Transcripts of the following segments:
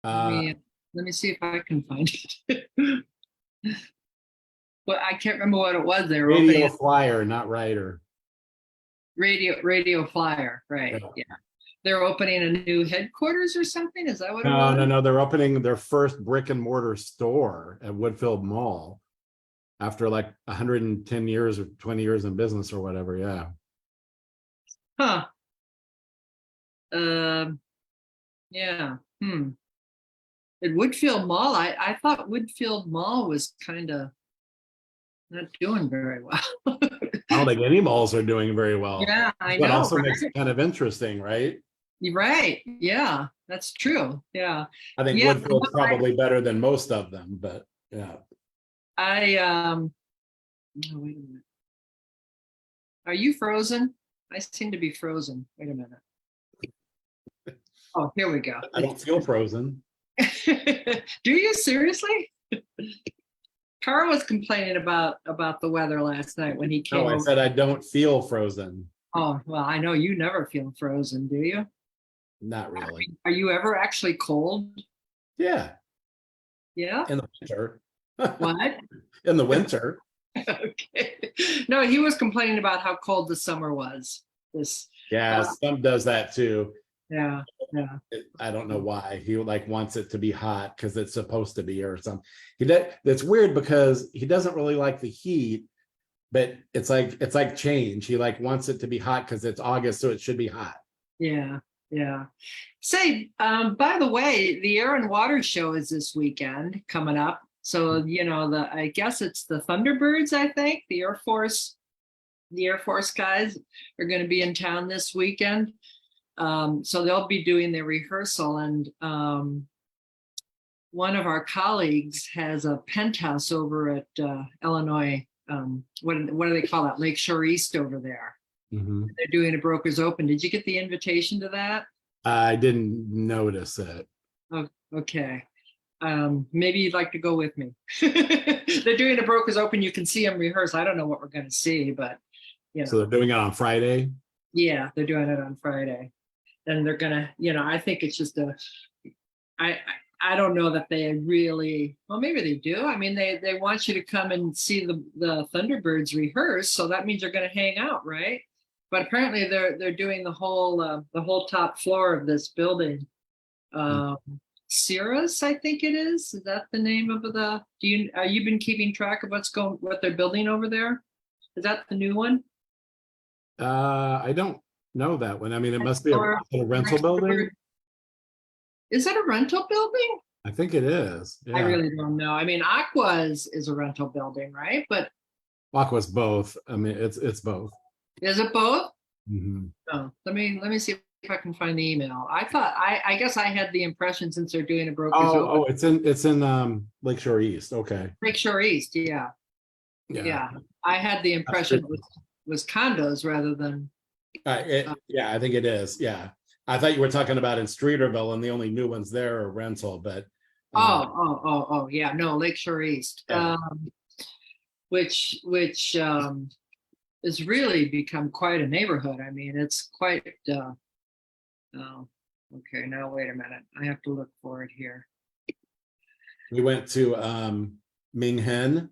Let Uh, me let me see if I can find it. But I can't remember what it was. They were Radio opening Flyer, not writer. Radio Flyer, right? Yeah. Yeah, they're opening a new headquarters or something. Is that what it No, was? no, no. They're opening their first brick and mortar store at Woodfield Mall after like 110 years or 20 years in business or whatever. Yeah. Huh. Um. Yeah. Hmm. At Woodfield Mall, I thought Woodfield Mall was kind of not doing very well. I don't think any malls are doing very well. Yeah, I What know, also makes right? it kind of interesting, right? You're right. Yeah, that's true. Yeah. I think Yeah. Woodfield's probably better than most of them, but yeah. I oh, wait a minute. Are you frozen? I seem to be frozen. Wait a minute. Oh, here we go. I don't feel frozen. Do you seriously? Carl was complaining about the weather last night when he came No, I over. said I don't feel frozen. Oh, well, I know you never feel frozen, do you? Not really. Are you ever actually cold? Yeah, Yeah. in the winter. What? In the winter. Okay. No, he was complaining about how cold the summer was. This, Yeah, some does that too. yeah, yeah. I don't know why he like wants it to be hot because it's supposed to be or something. That's weird because he doesn't really like the heat, but it's like change. He like wants it to be hot because it's August, so it should be hot. Yeah, yeah. Say, by the way, the Air and Water Show is this weekend coming up. So, you know, I guess it's the Thunderbirds, I think. The Air Force guys are going to be in town this weekend. So they'll be doing their rehearsal, and one of our colleagues has a penthouse over at Illinois. What do they call that? Lakeshore East over there. Mhm. They're doing a Brokers Open. Did you get the invitation to that? I didn't notice it. Oh, okay. Maybe you'd like to go with me. They're doing a Brokers Open. You can see them rehearse. I don't know what we're going to see, but you know, So they're doing it on Friday. yeah, they're doing it on Friday. And they're gonna, you know, I think it's just I I don't know that they really, well, maybe they do. I mean, they want you to come and see the Thunderbirds rehearse, so that means they're going to hang out, right? But apparently they're doing the whole top floor of this building. Um, Cirrus, I think it is. Is that the name of the? You been keeping track of what they're building over there? Is that the new one? I don't know that one. I mean, it must be Or a rental building. is it a rental building? I think it is. I Yeah. really don't know. I mean, Aqua's is a rental building, right? But Aqua's both. I mean, it's both. is it both? Mhm. Oh, let me see if I can find the email. I guess I had the impression since they're doing a Brokers Open. Oh, it's in Lakeshore East. Okay. Lakeshore East, yeah. Yeah. I had the impression it was condos rather than Yeah, I think it is. Yeah. I thought you were talking about in Streeterville and the only new ones there are rental, but yeah, no, Lakeshore East. Yeah. Which has really become quite a neighborhood. I mean, it's quite oh, okay, now wait a minute. I have to look for it here. We went to Ming Hen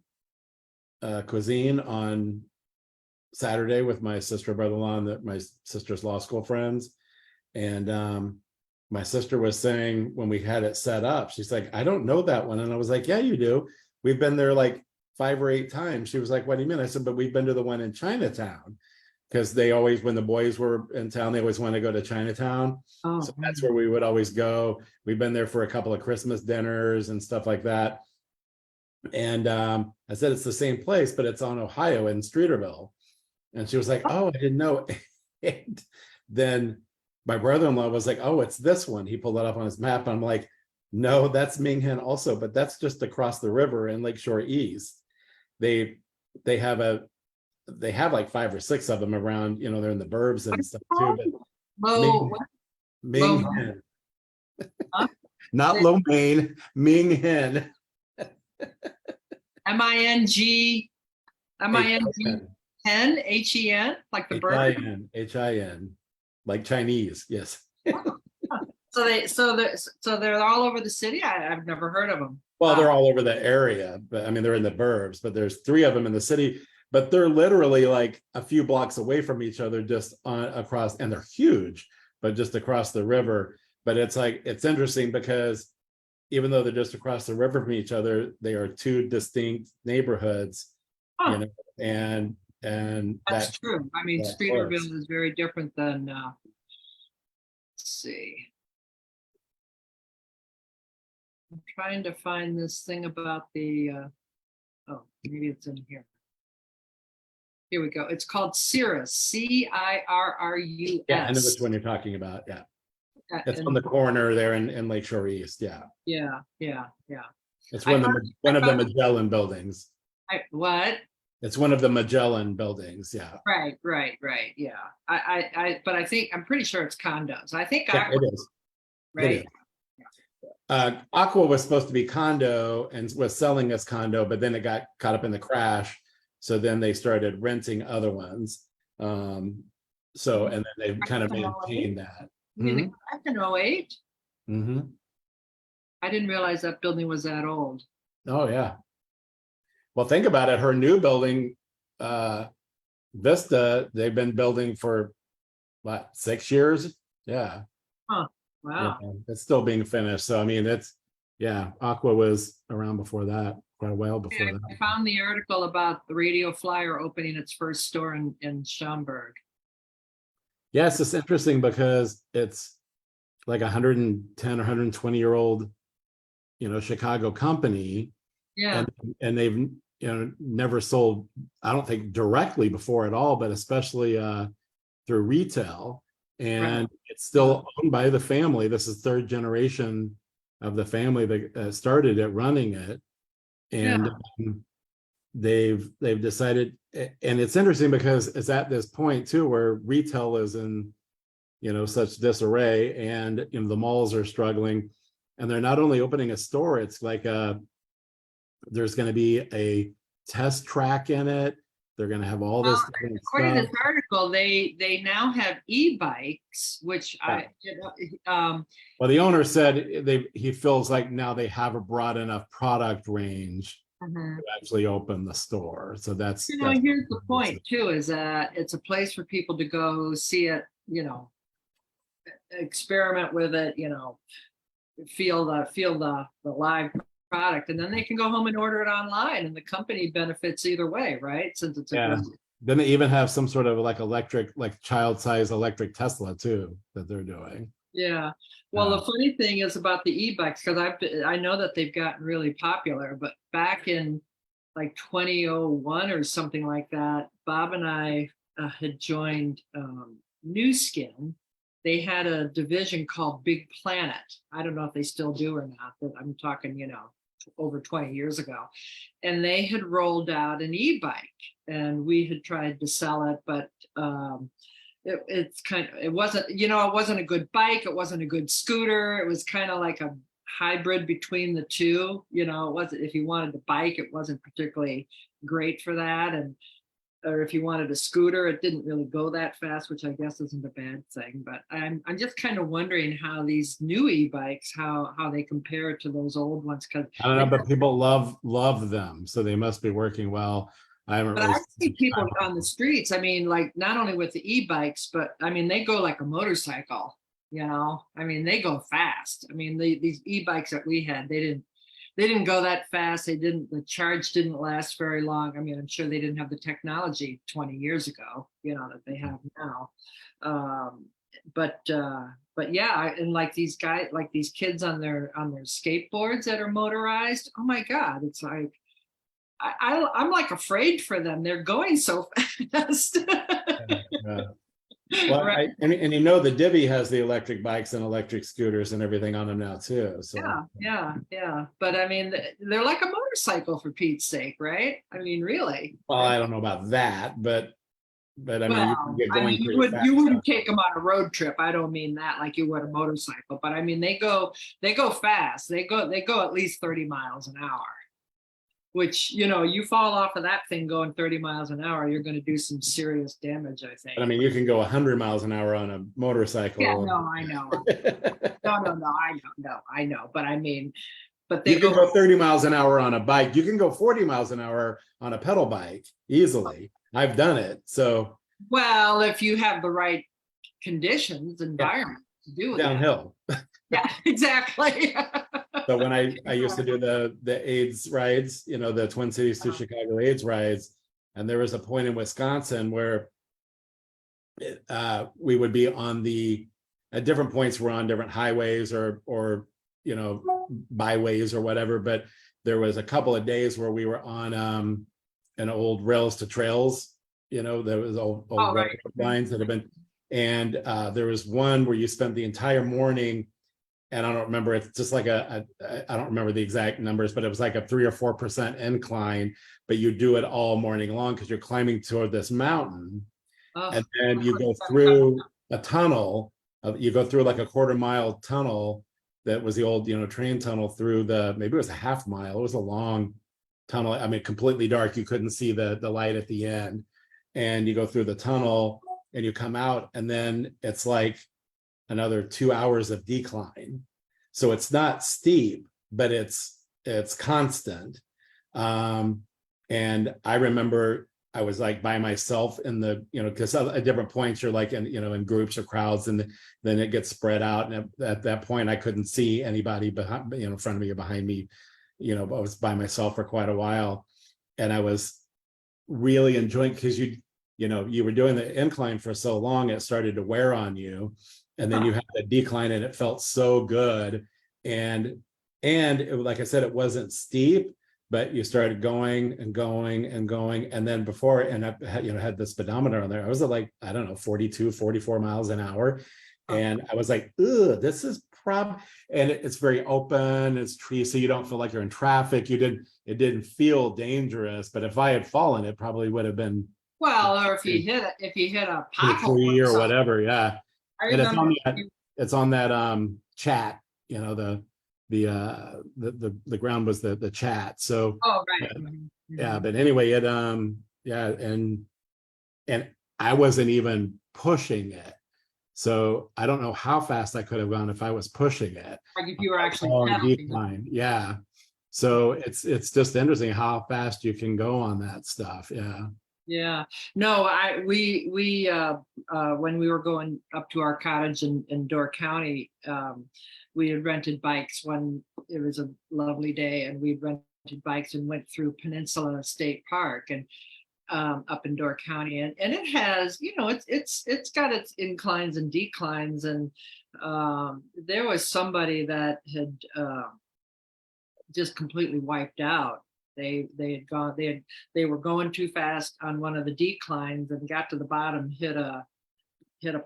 cuisine on Saturday with my sister, brother-in-law, and my sister's law school friends. And my sister was saying when we had it set up, she's like, I don't know that one. And I was like, yeah, you do. We've been there like 5 or 8 times. She was like, what do you mean? I said, but we've been to the one in Chinatown. Because they always, when the boys were in town, they always want to go to Chinatown. Oh, So that's where we would always go. We've been there for a couple of Christmas dinners and stuff like that. And I said, it's the same place, but it's on Ohio in Streeterville. And she was like, oh, I didn't know. And then my brother-in-law was like, oh, it's this one. He pulled it up on his map. And I'm like, no, that's Ming Hen also, but that's just across the river in Lakeshore East. They have like 5 or 6 of them around, you know, they're in the burbs and stuff too. But Ming Hen. Huh? Not Lo Mein, Ming Hen. MING, Hen, HEN, like the bird. HIN, like Chinese, yes. So they're all over the city. I've never heard of them. Well, they're all over the area, but I mean, they're in the burbs, but there's 3 of them in the city, but they're literally like a few blocks away from each other, just on across, and they're huge, but just across the river. But it's like, it's interesting because even though they're just across the river from each other, they are 2 distinct neighborhoods, Huh. you know, and That's that, true. I mean, that Streeterville works. is very different than, let's see. I'm trying to find this thing about the, oh, maybe it's in here. Here we go. It's called Cirrus, Cirrus. Yeah, I know which one you're talking about. Yeah, it's on the corner there in Lakeshore East. Yeah, Yeah. it's I one of thought- the one of the Magellan buildings. What? It's one of the Magellan buildings. Yeah, Right. Yeah. But I think, I'm pretty sure it's condos. I think yeah, Aqua, it is. right? It is. Aqua was supposed to be condo and was selling as condo, but then it got caught up in the crash. So then they started renting other ones. So, and then they've kind of maintained that. You mean back in 08? Mhm. I didn't realize that building was that old. Oh, yeah. Well, think about it. Her new building, Vista, they've been building for what, 6 years? Yeah. Wow. Yeah, it's still being finished. So, I mean, yeah, Aqua was around before that, quite a while before I that. found the article about the Radio Flyer opening its first store in Schaumburg. Yes, it's interesting because it's like 110 or 120-year-old, Chicago company. Yeah. And they've, never sold, I don't think directly before at all, but especially through retail. And it's still owned by the family. This is 3rd generation of the family that started it, running it. And they've decided, and it's interesting because it's at this point too where retail is in such disarray, and the malls are struggling, and they're not only opening a store, it's like there's going to be a test track in it. They're going to have all this According to stuff. this article, they now have e-bikes, which Well, the owner said he feels like now they have a broad enough product range to actually open the store. So that's here's the point too, is that it's a place for people to go see it, experiment with it, feel the live product, and then they can go home and order it online, and the company benefits either way, right? Since it's then they even have some sort of like electric, like child-size electric Tesla too that they're doing. Yeah. Well, the funny thing is about the e-bikes, because I know that they've gotten really popular, but back in like 2001 or something like that, Bob and I had joined New Skin. They had a division called Big Planet. I don't know if they still do or not, but I'm talking, over 20 years ago. And they had rolled out an e-bike, and we had tried to sell it, but it wasn't a good bike. It wasn't a good scooter. It was kind of like a hybrid between the two. It wasn't, if you wanted to bike, it wasn't particularly great for that. Or if you wanted a scooter, it didn't really go that fast, which I guess isn't a bad thing. But I'm just kind of wondering how these new e-bikes, how they compare to those old ones. Because I don't know, but people love them, so they must be working well. I see people on the streets. I mean, like not only with the e-bikes, but I mean they go like a motorcycle. I mean they go fast. I mean these e-bikes that we had, they didn't go that fast. The charge didn't last very long. I mean, I'm sure they didn't have the technology 20 years ago, that they have now. But yeah, and like these guys, like these kids on their skateboards that are motorized. Oh my God, it's like I'm like afraid for them. They're going so fast. Well, right. And the Divvy has the electric bikes and electric scooters and everything on them now too. So yeah. But I mean, they're like a motorcycle for Pete's sake, right? I mean, really. Well, I don't know about that, but I mean, you can get going you wouldn't take them on a road trip. I don't mean that like you would a motorcycle, but I mean they go fast. They go at least 30 miles an hour. which, you fall off of that thing going 30 miles an hour, you're going to do some serious damage, I think. But I mean, you can go 100 miles an hour on a motorcycle. Yeah, no, I know. No, I know. But I mean, but You they can go, go 30 miles an hour on a bike. You can go 40 miles an hour on a pedal bike easily. I've done it. So well, if you have the right conditions, environment to do that. downhill. Yeah, exactly. So when I used to do the AIDS rides, the Twin Cities to Chicago AIDS rides, and there was a point in Wisconsin where we would be at different points, we're on different highways or byways or whatever, but there was a couple of days where we were on an old rails to trails, there was old right. lines that have been, and there was one where you spent the entire morning, and I don't remember, it's just like I don't remember the exact numbers, but it was like a 3 or 4% incline, but you do it all morning long because you're climbing toward this mountain. And then you go through a tunnel, you go through like a 1/4 mile tunnel that was the old, train tunnel through maybe it was a 1/2 mile. It was a long tunnel. I mean, completely dark. You couldn't see the light at the end. And you go through the tunnel and you come out, and then it's like another 2 hours of decline. So it's not steep, but it's constant. And I remember I was like by myself in because at different points you're like in groups or crowds, and then it gets spread out. And at that point, I couldn't see anybody behind, in front of me or behind me. I was by myself for quite a while, and I was really enjoying, because you were doing the incline for so long, it started to wear on you, and then you had the decline, and it felt so good. And like I said, it wasn't steep, but you started going and going and going. And then I had the speedometer on there. I was at like, I don't know, 42, 44 miles an hour. And I was like, ugh, this is and it's very open, it's trees, so you don't feel like you're in traffic. It didn't feel dangerous, but if I had fallen, it probably would have been. Well, or if you hit a pothole tree or something. whatever, yeah. I And remember it's on that chat, the ground was the chat. So right. yeah, but anyway, and I wasn't even pushing it. So I don't know how fast I could have gone if I was pushing it. Like if you were actually decline. Yeah. So it's just interesting how fast you can go on that stuff. Yeah. Yeah. No, we when we were going up to our cottage in Door County, we had rented bikes when it was a lovely day, and we'd rented bikes and went through Peninsula State Park and up in Door County, and it has, it's got its inclines and declines, and there was somebody that had just completely wiped out. They were going too fast on one of the declines and got to the bottom, hit a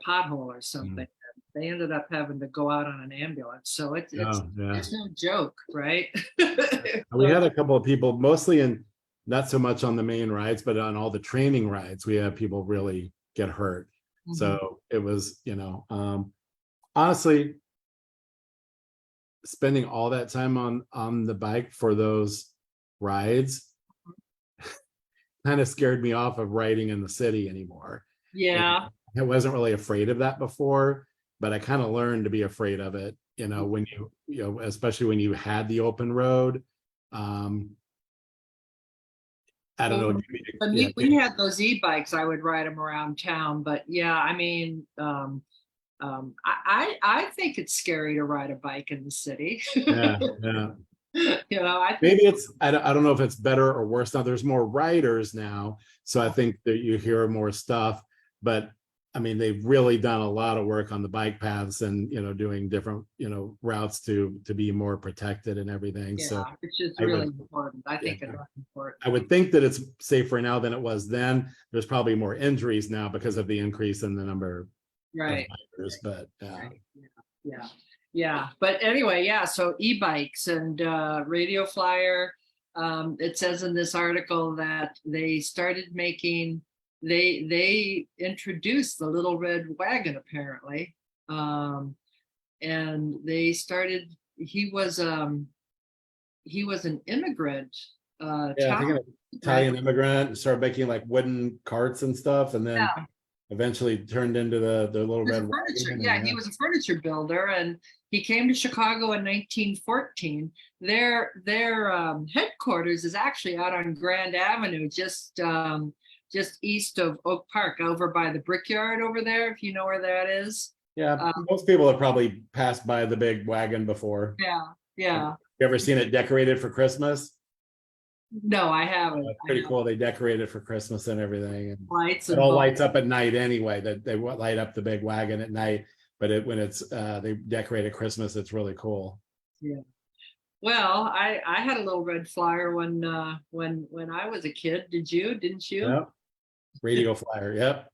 pothole or something. They ended up having to go out on an ambulance. So it's no joke, right? We had a couple of people, mostly not so much on the main rides, but on all the training rides, we had people really get hurt. Mm-hmm. So it was, honestly, spending all that time on the bike for those rides kind of scared me off of riding in the city anymore. Yeah. I wasn't really afraid of that before, but I kind of learned to be afraid of it, when especially when you had the open road. I don't know. But we had those e-bikes. I would ride them around town, but yeah, I mean, I think it's scary to ride a bike in the city. Yeah. I think maybe I don't know if it's better or worse now. There's more riders now, so I think that you hear more stuff. But I mean, they've really done a lot of work on the bike paths and doing different routes to be more protected and everything. Yeah, so which is really important. I think it's important. I would think that it's safer now than it was then. There's probably more injuries now because of the increase in the number of riders, but yeah. But anyway, yeah. So e-bikes and Radio Flyer. It says in this article that they started making. They introduced the Little Red Wagon apparently, and they started. He was an immigrant Yeah, I think town. an Italian immigrant started making like wooden carts and stuff, and then Yeah. eventually turned into the little He was red a furniture, wagon. And yeah, yeah, he was a furniture builder, and he came to Chicago in 1914. Their headquarters is actually out on Grand Avenue, just east of Oak Park, over by the Brickyard over there, if you know where that is. yeah. Uh, Most people have probably passed by the big wagon before. yeah, yeah. You ever seen it decorated for Christmas? No, I haven't. It's I pretty have cool. They decorate it for Christmas and everything, and lights it and all bulbs. lights up at night anyway. That they light up the big wagon at night, but when it's they decorate at Christmas, it's really cool. Yeah. Well, I had a little red flyer when I was a kid. Did you? Didn't you? Yep. Radio flyer. Yep.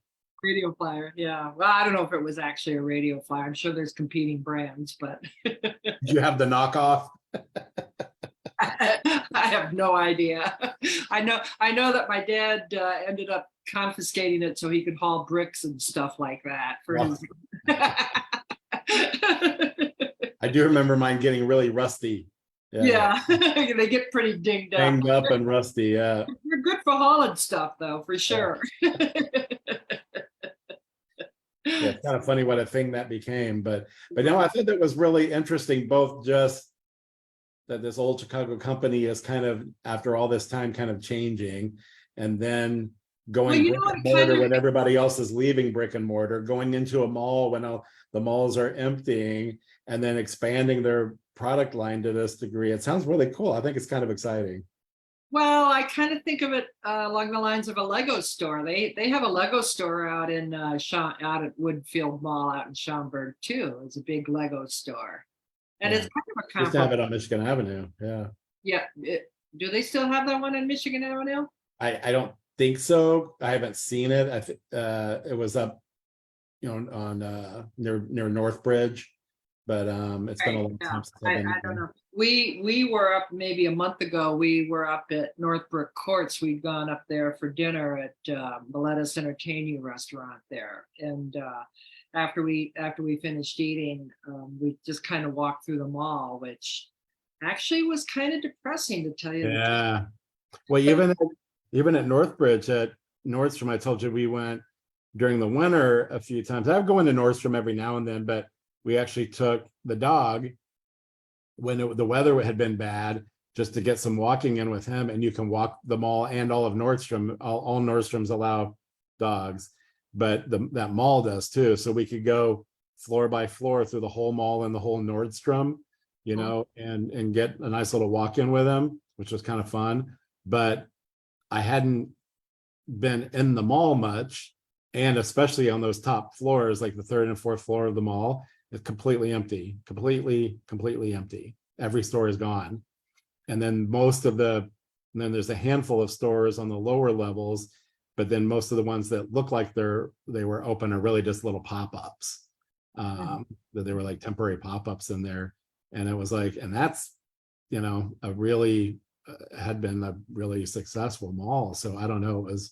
Radio flyer. Yeah. Well, I don't know if it was actually a radio flyer. I'm sure there's competing brands, but Did you have the knockoff? I have no idea. I know that my dad ended up confiscating it so he could haul bricks and stuff like that for his. I do remember mine getting really rusty. Yeah, they get pretty dinged up. Banged up and rusty. Yeah. They're good for hauling stuff, though, for sure. Yeah, it's kind of funny what a thing that became, but no, I thought that was really interesting. Both just that this old Chicago company is kind of, after all this time, kind of changing, and then going you brick know and what, mortar kind when everybody else is leaving brick and mortar, going into a mall when all the malls are emptying, and then expanding their product line to this degree. It sounds really cool. I think it's kind of exciting. Well, I kind of think of it along the lines of a Lego store. They have a Lego store out in out at Woodfield Mall out in Schaumburg too. It's a big Lego store, and Yeah. it's kind of a Used to have comparable. it on Michigan Avenue. Yeah. Yeah, do they still have that one in Michigan Avenue? I don't think so. I haven't seen it. I think it was up, on near Northbridge, but it's been a Right, long yeah. time since I, I've been I don't there. know. We were up maybe a month ago. We were up at Northbrook Courts. We'd gone up there for dinner at the Let Us Entertain You restaurant there, and after we finished eating, we just kind of walked through the mall, which actually was kind of depressing, to tell you the truth. Yeah. Well, even at Northbridge at Nordstrom, I told you we went during the winter a few times. I go into Nordstrom every now and then, but we actually took the dog when the weather had been bad, just to get some walking in with him. And you can walk the mall and all of Nordstrom. All Nordstroms allow dogs, but that mall does too. So we could go floor by floor through the whole mall and the whole Nordstrom, and get a nice little walk in with him, which was kind of fun. But I hadn't been in the mall much, and especially on those top floors, like the third and fourth floor of the mall, it's completely empty, completely empty. Every store is gone. And then then there's a handful of stores on the lower levels, but then most of the ones that look like they were open are really just little pop-ups. That they were like temporary pop-ups in there. And it was like, and that's, a really had been a really successful mall. So I don't know, it's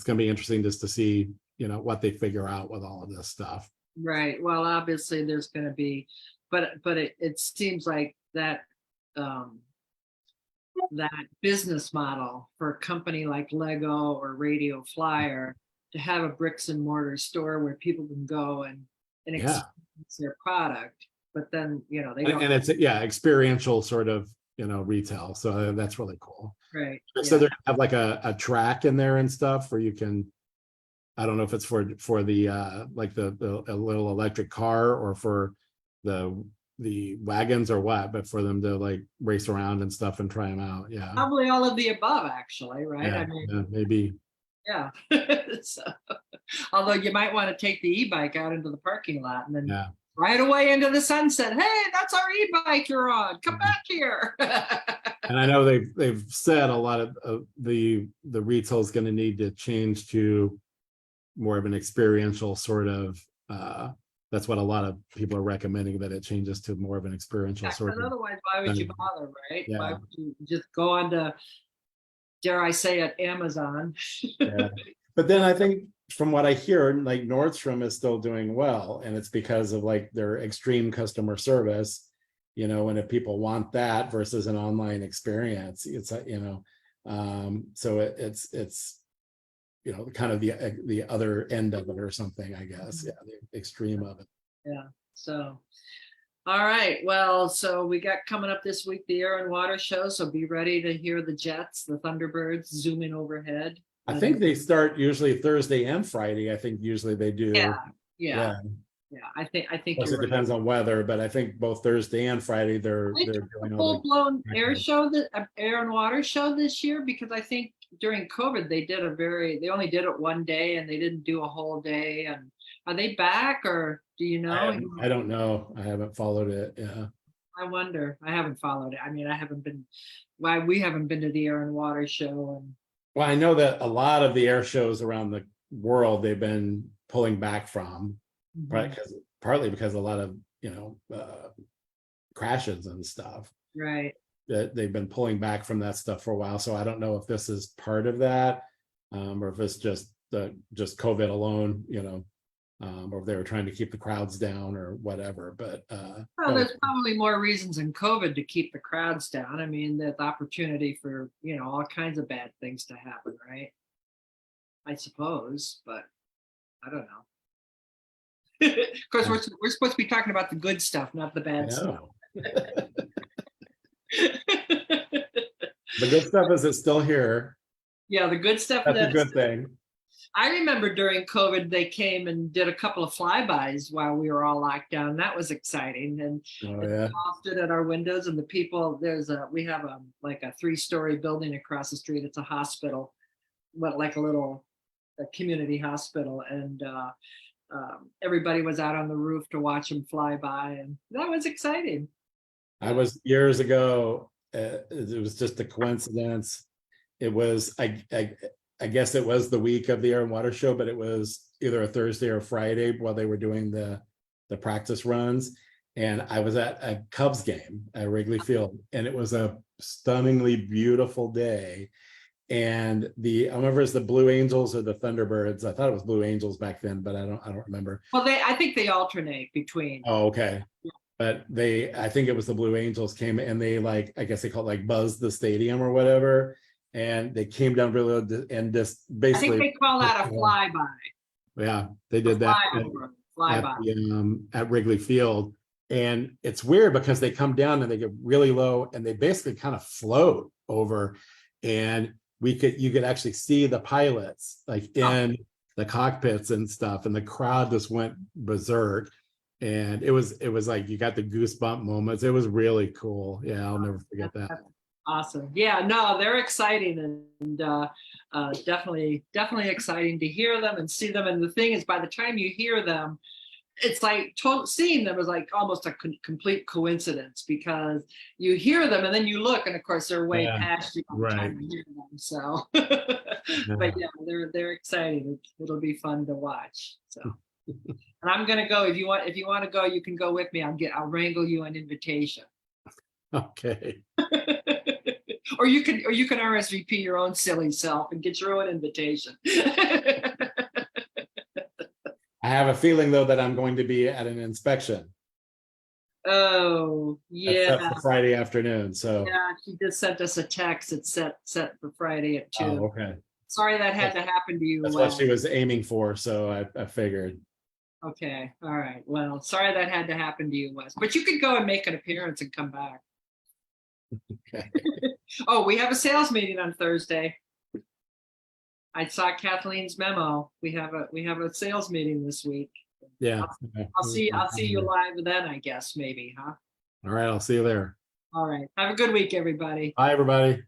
going to be interesting just to see, what they figure out with all of this stuff. Right. Well, obviously there's going to be, but it seems like that that business model for a company like Lego or Radio Flyer to have a bricks and mortar store where people can go and Yeah. experience their product, but then they don't. And it's experiential sort of retail. So that's really cool. Right. So Yeah. they're gonna have like a track in there and stuff where you can, I don't know if it's for the like the a little electric car or for the wagons or what, but for them to like race around and stuff and try them out. Yeah. Probably all of the above, actually, right? Yeah, I mean, yeah, maybe. yeah. So, although you might want to take the e-bike out into the parking lot and then Yeah. right away into the sunset. Hey, that's our e-bike you're on. Come back here. And I know they've said a lot of the retail is going to need to change to more of an experiential sort of. That's what a lot of people are recommending, that it changes to more of an experiential Yeah, sort 'cause of. otherwise, why would you bother, right? Yeah. Why would you just go on to, dare I say it, Amazon? Yeah. But then I think from what I hear, like Nordstrom is still doing well, and it's because of like their extreme customer service, and if people want that versus an online experience, it's So it's you know, kind of the other end of it or something, I guess. Yeah, the extreme of it. Yeah. So, all right. Well, so we got coming up this week the Air and Water Show. So be ready to hear the jets, the Thunderbirds zooming overhead. I think they start usually Thursday and Friday. I think usually they do. Yeah. Yeah. Yeah. Yeah. I think Of course, you're it right. depends on weather, but I think both Thursday and Friday they're doing all Full blown the air show, the Air and Water Show this year, because I think during COVID they only did it one day and they didn't do a whole day. And are they back, or do you know? I don't know. I haven't followed it. Yeah. I wonder. I haven't followed it. I mean, we haven't been to the Air and Water Show. And Well, I know that a lot of the air shows around the world they've been pulling back from, right? Partly because a lot of, you know, crashes and stuff right. that they've been pulling back from that stuff for a while. So I don't know if this is part of that, or if it's just COVID alone, you know, or if they were trying to keep the crowds down or whatever. But Well, there's probably more reasons in COVID to keep the crowds down. I mean, there's opportunity for, you know, all kinds of bad things to happen, right? I suppose, but I don't know. Of course, we're supposed to be talking about the good stuff, not the bad stuff. The good stuff is it's still here. Yeah, the good stuff. That's a good thing. I remember during COVID, they came and did a couple of flybys while we were all locked down. That was exciting. And we all stood at our windows, and the people, we have like a 3-story building across the street. It's a hospital, like a community hospital. And everybody was out on the roof to watch them fly by. And that was exciting. I was years ago. It was just a coincidence. It was, I guess it was the week of the Air and Water Show, but it was either a Thursday or Friday while they were doing the practice runs. And I was at a Cubs game at Wrigley Field, and it was a stunningly beautiful day. And I don't remember if it's the Blue Angels or the Thunderbirds. I thought it was Blue Angels back then, but I don't remember. Well, I think they alternate between. Oh, okay. Yeah. But I think it was the Blue Angels came and they I guess they called buzzed the stadium or whatever. And they came down really low and just basically. I think they call that a flyby. Yeah, they did that at Wrigley Field. And it's weird because they come down and they get really low and they basically kind of float over. And you could actually see the pilots in the cockpits and stuff. And the crowd just went berserk. And it was like you got the goosebump moments. It was really cool. Yeah, I'll never forget that. Awesome. Yeah, no, they're exciting and definitely exciting to hear them and see them. And the thing is, by the time you hear them, it's like seeing them is like almost a complete coincidence, because you hear them and then you look, and of course they're way past you by the time you hear them. So, but yeah, they're exciting. It'll be fun to watch. So. And I'm gonna go. If you want to go, you can go with me. I'll wrangle you an invitation. Okay. Or you can RSVP your own silly self and get your own invitation. I have a feeling though that I'm going to be at an inspection. Oh yeah. That's for Friday afternoon. So yeah, she just sent us a text. It's set for Friday at 2. Oh, okay. Sorry that had to happen to you. That's what she was aiming for. So I figured. Okay. All right. Well, sorry that had to happen to you, Wes. But you could go and make an appearance and come back. Okay. Oh, we have a sales meeting on Thursday. I saw Kathleen's memo. We have a sales meeting this week. Yeah. I'll see you live then, I guess, maybe, huh? All right. I'll see you there. All right. Have a good week, everybody. Bye, everybody.